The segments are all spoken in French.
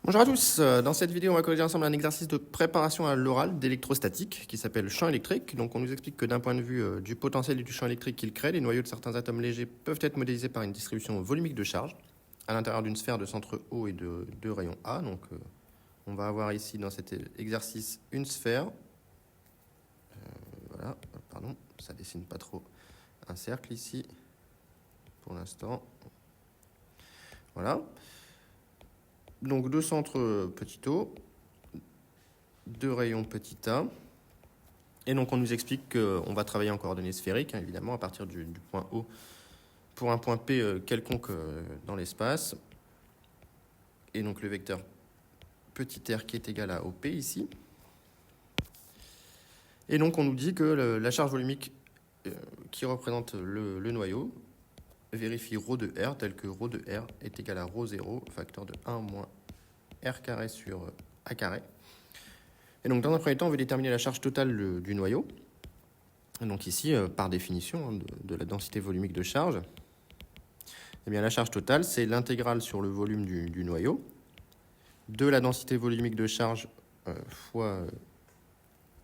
Bonjour à tous, dans cette vidéo on va corriger ensemble un exercice de préparation à l'oral d'électrostatique qui s'appelle champ électrique. Donc on nous explique que d'un point de vue du potentiel et du champ électrique qu'il crée, les noyaux de certains atomes légers peuvent être modélisés par une distribution volumique de charge à l'intérieur d'une sphère de centre O et de deux rayons A. Donc on va avoir ici dans cet exercice une sphère. Voilà, pardon, ça dessine pas trop un cercle ici pour l'instant. Voilà. Donc deux centres petit o, deux rayons petit a. Et donc on nous explique qu'on va travailler en coordonnées sphériques, évidemment, à partir du point O pour un point P quelconque dans l'espace. Et donc le vecteur petit r qui est égal à OP ici. Et donc on nous dit que la charge volumique qui représente le noyau vérifie ρ de R tel que ρ de R est égal à ρ0, facteur de 1 moins R carré sur A carré. Et donc dans un premier temps, on veut déterminer la charge totale du noyau. Et donc ici, par définition de la densité volumique de charge, eh bien, la charge totale, c'est l'intégrale sur le volume du noyau de la densité volumique de charge fois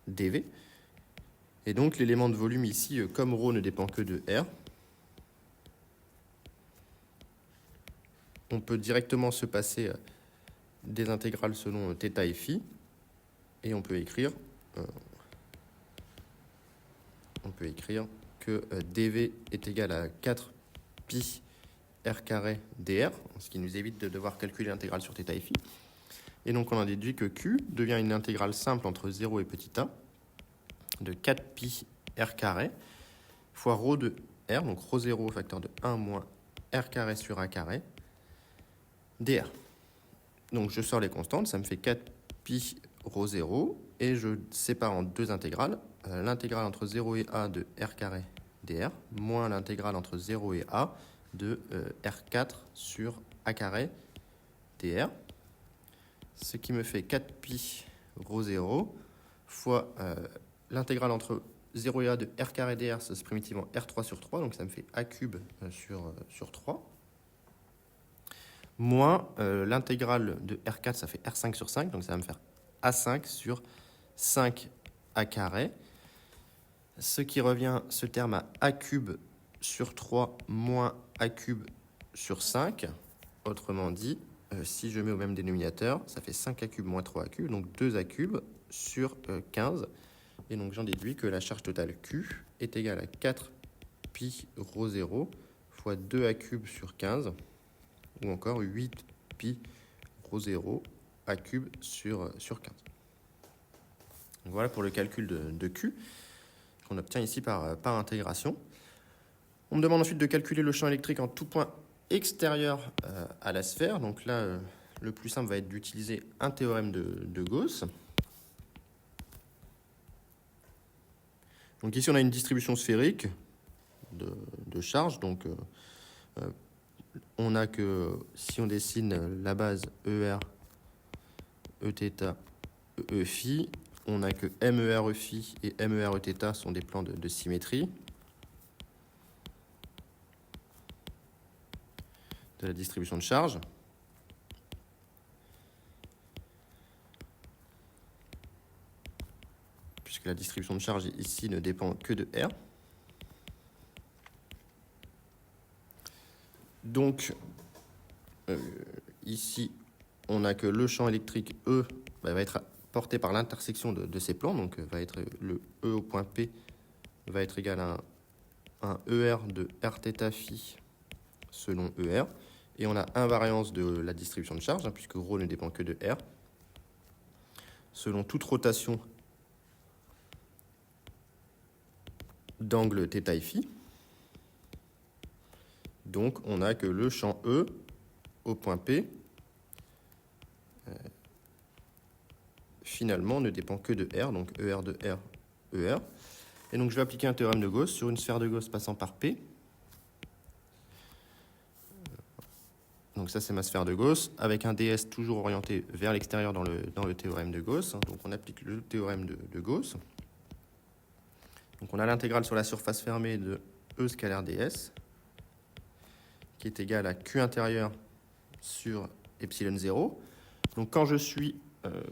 dV. Et donc l'élément de volume ici, comme ρ ne dépend que de R, on peut directement se passer des intégrales selon θ et φ, et on peut écrire que dV est égal à 4 pi r carré dr, ce qui nous évite de devoir calculer l'intégrale sur θ et φ. Et donc on en déduit que Q devient une intégrale simple entre 0 et petit a de 4 pi r carré fois ρ de R, donc ρ0 facteur de 1 moins R carré sur A carré dr. Donc je sors les constantes, ça me fait 4 pi ρ0 et je sépare en deux intégrales. L'intégrale entre 0 et A de R carré dr moins l'intégrale entre 0 et A de R4 sur A carré dr, ce qui me fait 4 pi ρ0 fois l'intégrale entre 0 et A de R carré dr, c'est primitivement R3 sur 3, donc ça me fait A cube sur 3, moins l'intégrale de R4, ça fait R5 sur 5, donc ça va me faire A5 sur 5 A carré, ce qui revient ce terme à A cube sur 3 moins A cube sur 5. Autrement dit, si je mets au même dénominateur, ça fait 5A cube moins 3A cube, donc 2A cube sur 15. Et donc j'en déduis que la charge totale Q est égale à 4 pi ρ0 fois 2A cube sur 15, ou encore 8 pi ρ0 A cube sur 15. Donc voilà pour le calcul de Q, qu'on obtient ici par intégration. On me demande ensuite de calculer le champ électrique en tout point extérieur à la sphère. Donc là, le plus simple va être d'utiliser un théorème de Gauss. Donc ici, on a une distribution sphérique de charge. Donc on a que, si on dessine la base ER, Eθ, Eφ, on a que MER Eφ et MER Eθ sont des plans de symétrie de la distribution de charge. Puisque la distribution de charge ici ne dépend que de R. Donc, ici, on a que le champ électrique E va être porté par l'intersection de ces plans. Donc, va être le E au point P va être égal à un ER de Rθ phi selon ER. Et on a invariance de la distribution de charge, puisque ρ ne dépend que de R, selon toute rotation d'angle θ et phi. Donc, on a que le champ E au point P, finalement, ne dépend que de R, donc ER de R, ER. Et donc, je vais appliquer un théorème de Gauss sur une sphère de Gauss passant par P. Donc ça, c'est ma sphère de Gauss, avec un ds toujours orienté vers l'extérieur dans le théorème de Gauss. Donc on applique le théorème de Gauss. Donc on a l'intégrale sur la surface fermée de E scalaire ds, qui est égal à Q intérieur sur epsilon 0, Donc quand je suis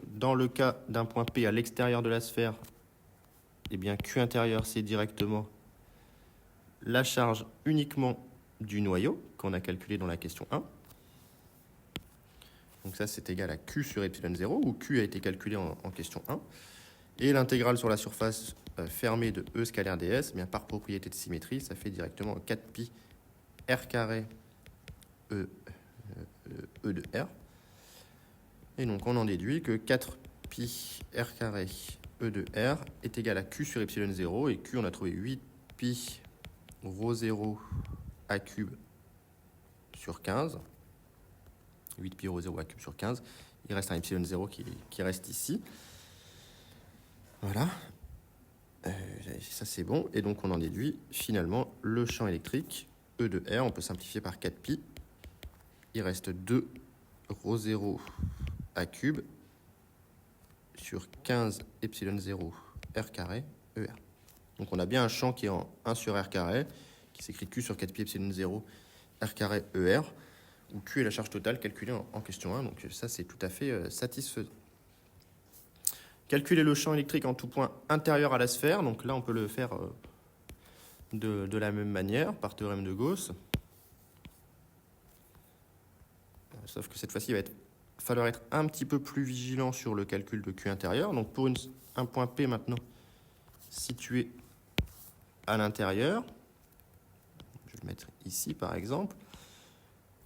dans le cas d'un point P à l'extérieur de la sphère, eh bien Q intérieur, c'est directement la charge uniquement du noyau qu'on a calculé dans la question 1. Donc ça, c'est égal à Q sur epsilon 0, où Q a été calculé en question 1. Et l'intégrale sur la surface fermée de E scalaire ds, eh bien, par propriété de symétrie, ça fait directement 4pi r carré E de R. Et donc, on en déduit que 4pi r carré E de R est égal à Q sur epsilon 0. Et Q, on a trouvé 8pi rho 0 a cube sur 15. 8pi rho 0 a cube sur 15. Il reste un epsilon 0 qui reste ici. Voilà. Ça, c'est bon. Et donc, on en déduit finalement le champ électrique E de R. On peut simplifier par 4pi. Il reste 2 rho 0 a cube sur 15 epsilon 0 R carré ER. Donc, on a bien un champ qui est en 1 sur R carré, qui s'écrit Q sur 4pi epsilon 0 R carré ER, où Q est la charge totale calculée en question 1. Donc, ça, c'est tout à fait satisfaisant. Calculer le champ électrique en tout point intérieur à la sphère. Donc là, on peut le faire de la même manière, par théorème de Gauss. Sauf que cette fois-ci, il va falloir être un petit peu plus vigilant sur le calcul de Q intérieur. Donc pour un point P maintenant situé à l'intérieur, je vais le mettre ici par exemple,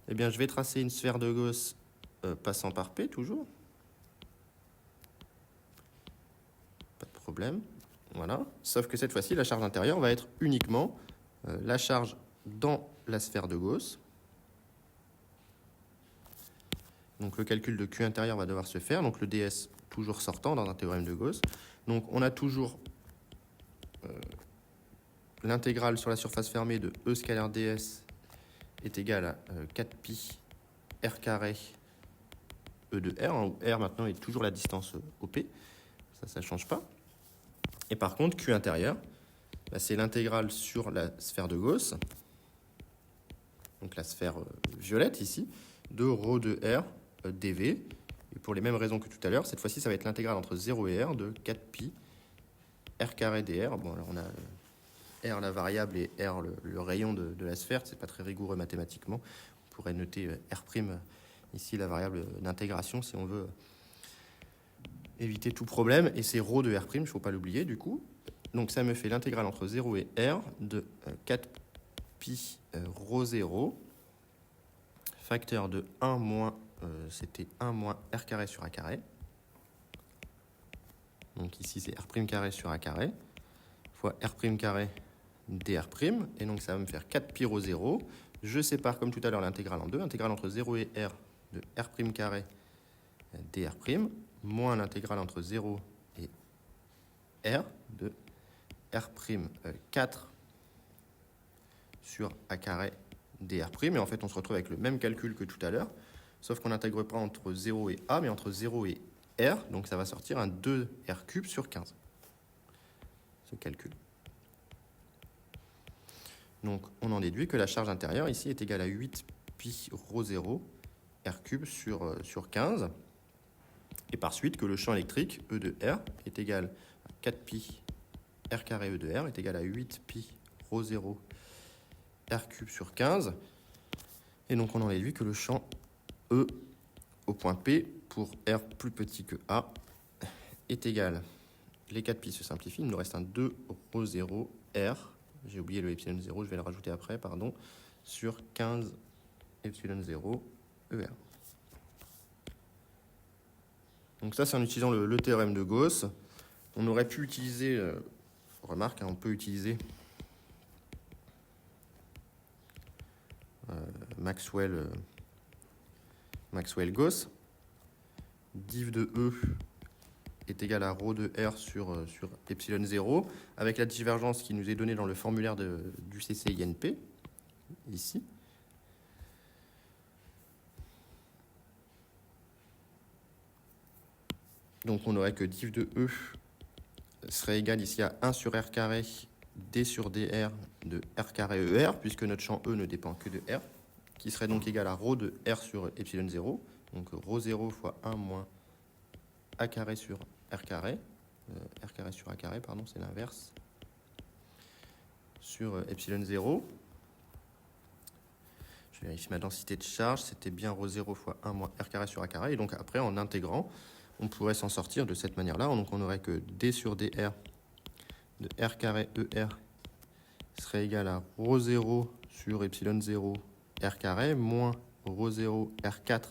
eh bien je vais tracer une sphère de Gauss passant par P toujours. Pas de problème. Voilà. Sauf que cette fois-ci, la charge intérieure va être uniquement la charge dans la sphère de Gauss. Donc le calcul de Q intérieur va devoir se faire. Donc le ds toujours sortant dans un théorème de Gauss. Donc on a toujours l'intégrale sur la surface fermée de E scalaire ds est égale à 4pi r carré E de R, où R maintenant est toujours la distance au P. Ça ne change pas. Et par contre, Q intérieur, bah, c'est l'intégrale sur la sphère de Gauss, donc la sphère violette ici, de ρ de R dv. Et pour les mêmes raisons que tout à l'heure, cette fois-ci, ça va être l'intégrale entre 0 et R de 4pi R carré dr. Bon, alors on a R la variable et R le rayon de la sphère, c'est pas très rigoureux mathématiquement. On pourrait noter R' ici la variable d'intégration si on veut éviter tout problème. Et c'est ρ de R', il ne faut pas l'oublier du coup. Donc ça me fait l'intégrale entre 0 et R de 4pi ρ 0, facteur de 1 moins, c'était 1 moins R carré sur A carré. Donc ici c'est R' carré sur A carré, fois R' carré dr', et donc ça va me faire 4pi ρ 0. Je sépare comme tout à l'heure l'intégrale en deux, l'intégrale entre 0 et R de R' carré dr', moins l'intégrale entre 0 et R de R' 4 sur A carré dr'. Et en fait, on se retrouve avec le même calcul que tout à l'heure, sauf qu'on n'intègre pas entre 0 et A, mais entre 0 et R. Donc ça va sortir un 2R³ sur 15. Ce calcul. Donc on en déduit que la charge intérieure ici est égale à 8pi ρ 0 R³ sur 15. Et par suite que le champ électrique E de R est égal à 4pi R carré E de R est égal à 8pi ρ 0 R³ sur 15. Et donc on en déduit que le champ E au point P pour R plus petit que A est égal. Les 4pi se simplifient, il nous reste un 2 ρ 0 R. J'ai oublié le epsilon 0, je vais le rajouter après, pardon, sur 15 epsilon 0 ER. Donc ça, c'est en utilisant le théorème de Gauss. On aurait pu utiliser, remarque, hein, on peut utiliser Maxwell-Gauss. Div de E est égal à ρ de R sur epsilon 0, avec la divergence qui nous est donnée dans le formulaire du CCINP, ici. Donc on aurait que div de E serait égal ici à 1 sur R carré d sur dr de R carré ER, puisque notre champ E ne dépend que de R, qui serait donc égal à ρ de R sur epsilon 0, Donc ρ0 fois 1 moins a carré sur r carré. R carré sur a carré, pardon, c'est l'inverse. Sur epsilon 0. Je vérifie ma densité de charge, c'était bien ρ0 fois 1 moins r carré sur a carré. Et donc après, en intégrant, on pourrait s'en sortir de cette manière-là. Donc on n'aurait que d sur dr de r carré ER serait égal à ρ0 sur epsilon 0 r carré moins ρ0 r4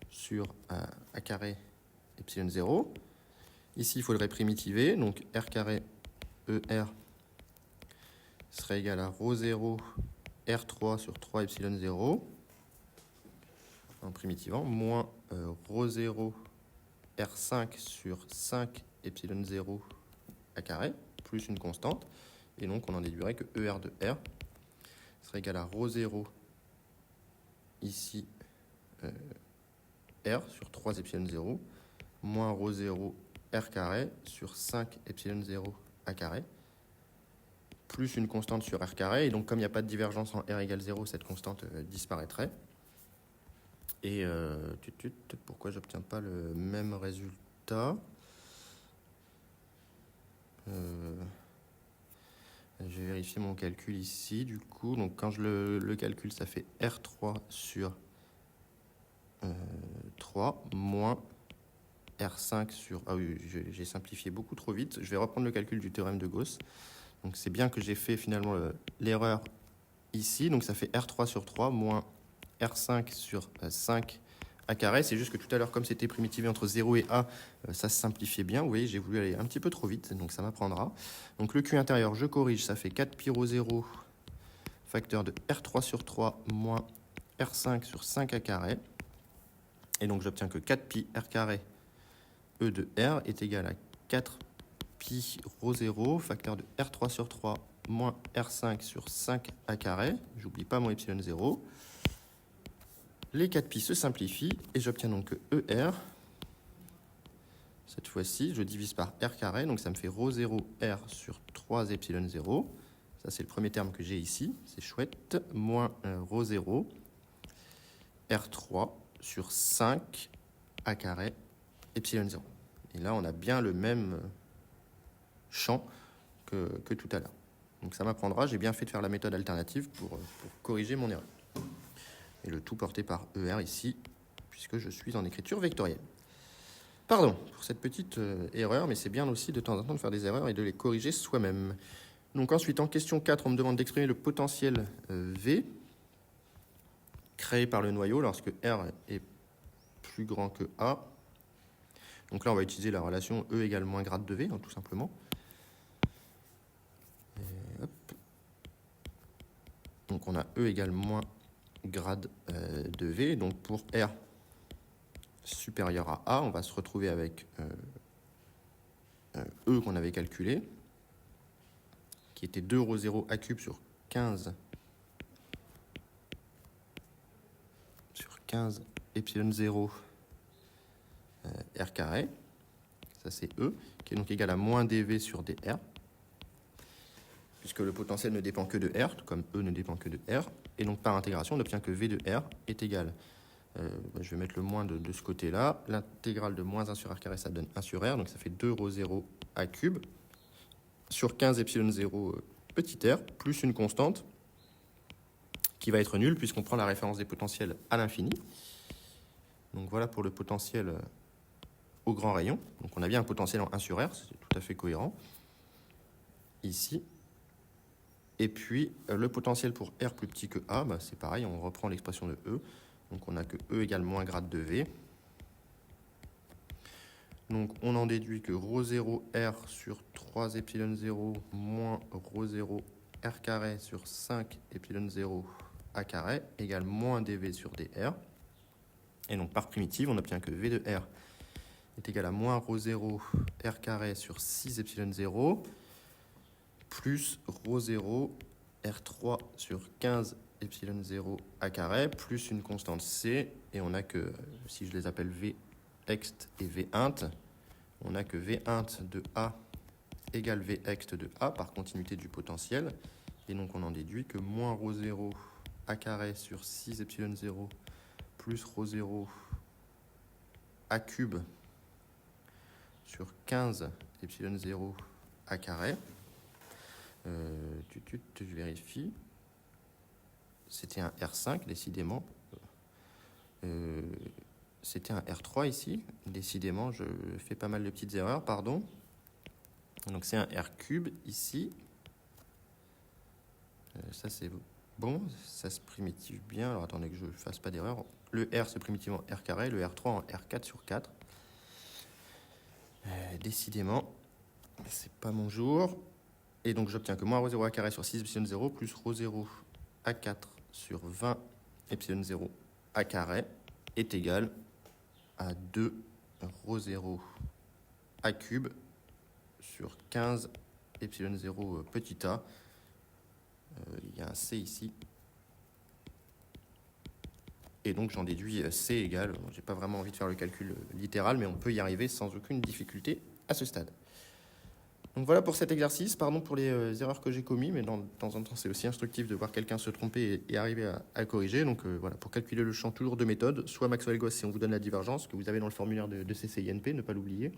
sur a carré epsilon 0. Ici, il faudrait primitiver. Donc r carré ER serait égal à ρ0 R3 sur 3 epsilon 0 en primitivant, moins ρ0 R5 sur 5 epsilon 0 à carré, plus une constante. Et donc, on en déduirait que ER de R serait égal à ρ0 ici R sur 3 epsilon 0 moins ρ0 R carré sur 5 epsilon 0 à carré plus une constante sur r carré. Et donc, comme il n'y a pas de divergence en r égale 0, cette constante disparaîtrait. Et pourquoi j'obtiens pas le même résultat? Je vais vérifier mon calcul ici, du coup. Donc, quand je le calcule, ça fait R3 sur 3 moins R5 sur... Ah oui, j'ai simplifié beaucoup trop vite. Je vais reprendre le calcul du théorème de Gauss. Donc, c'est bien que j'ai fait finalement l'erreur ici. Donc, ça fait R3 sur 3 moins R5 sur 5 a carré. C'est juste que tout à l'heure, comme c'était primitivé entre 0 et A, ça se simplifiait bien. Vous voyez, j'ai voulu aller un petit peu trop vite, donc ça m'apprendra. Donc, le Q intérieur, je corrige, ça fait 4 pi rho 0 facteur de R3 sur 3 moins R5 sur 5 a carré. Et donc, j'obtiens que 4 pi R carré E de R est égal à 4 pi rho 0 facteur de R3 sur 3 moins R5 sur 5 a carré. J'oublie pas mon epsilon 0. Les 4 pi se simplifient et j'obtiens donc que ER. Cette fois-ci, je divise par R carré, donc ça me fait rho 0 R sur 3 epsilon 0. Ça, c'est le premier terme que j'ai ici, c'est chouette. Moins rho 0 R3 sur 5 A carré epsilon 0. Et là, on a bien le même champ que tout à l'heure. Donc ça m'apprendra, j'ai bien fait de faire la méthode alternative pour corriger mon erreur. Et le tout porté par ER ici, puisque je suis en écriture vectorielle. Pardon pour cette petite erreur, mais c'est bien aussi de temps en temps de faire des erreurs et de les corriger soi-même. Donc ensuite, en question 4, on me demande d'exprimer le potentiel V créé par le noyau lorsque R est plus grand que A. Donc là, on va utiliser la relation E égale moins grade de V, hein, tout simplement. Et hop. Donc on a E égale moins grade de V. Donc pour R supérieur à A, on va se retrouver avec E qu'on avait calculé, qui était 2 rho 0 A cube sur 15 epsilon 0 R carré. Ça, c'est E, qui est donc égal à moins dV sur dR, puisque le potentiel ne dépend que de R, tout comme E ne dépend que de R. Et donc, par intégration, on obtient que V de R est égal. Je vais mettre le moins de ce côté-là. L'intégrale de moins 1 sur R carré, ça donne 1 sur R. Donc, ça fait 2 rho 0 A cube sur 15 epsilon 0 petit r, plus une constante qui va être nulle, puisqu'on prend la référence des potentiels à l'infini. Donc, voilà pour le potentiel au grand rayon. Donc, on a bien un potentiel en 1 sur R, c'est tout à fait cohérent. Ici. Et puis, le potentiel pour R plus petit que A, c'est pareil, on reprend l'expression de E. Donc, on a que E égale moins grade de V. Donc, on en déduit que rho 0 R sur 3 epsilon 0 moins rho 0 R carré sur 5 epsilon 0 A carré égale moins dV sur dR. Et donc, par primitive, on obtient que V de R est égal à moins rho 0 R carré sur 6 epsilon 0 plus rho 0 R3 sur 15 epsilon 0 A carré plus une constante C. Et on a que, si je les appelle V ext et V int, on a que V int de A égale V ext de A par continuité du potentiel. Et donc on en déduit que moins rho 0 A carré sur 6 epsilon 0 plus rho 0 a cube sur 15 epsilon 0 a carré. Je vérifie. C'était un R5, décidément. C'était un R3 ici. Décidément, je fais pas mal de petites erreurs, pardon. Donc c'est un R cube ici. Ça c'est bon, ça se primitive bien. Alors attendez que je ne fasse pas d'erreur. Le R se primitive en R carré, le R3 en R4 sur 4. Décidément, c'est pas mon jour. Et donc j'obtiens que moins ρ0 a carré sur 6 epsilon 0 plus ρ0 a 4 sur 20 epsilon 0 a carré est égal à 2 ρ0 a cube sur 15 epsilon 0 petit a. Il y a un C ici. Et donc j'en déduis C égale, j'ai pas vraiment envie de faire le calcul littéral, mais on peut y arriver sans aucune difficulté à ce stade. Donc voilà pour cet exercice, pardon pour les erreurs que j'ai commises, mais de temps en temps c'est aussi instructif de voir quelqu'un se tromper et arriver à corriger. Donc voilà, pour calculer le champ, toujours deux méthodes, soit Maxwell-Gauss si on vous donne la divergence, que vous avez dans le formulaire de CCINP, ne pas l'oublier,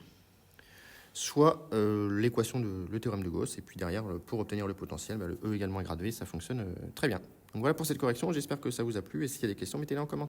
soit l'équation le théorème de Gauss, et puis derrière, pour obtenir le potentiel, le E égale moins grade V, ça fonctionne très bien. Donc voilà pour cette correction, j'espère que ça vous a plu, et s'il y a des questions, mettez-les en commentaire.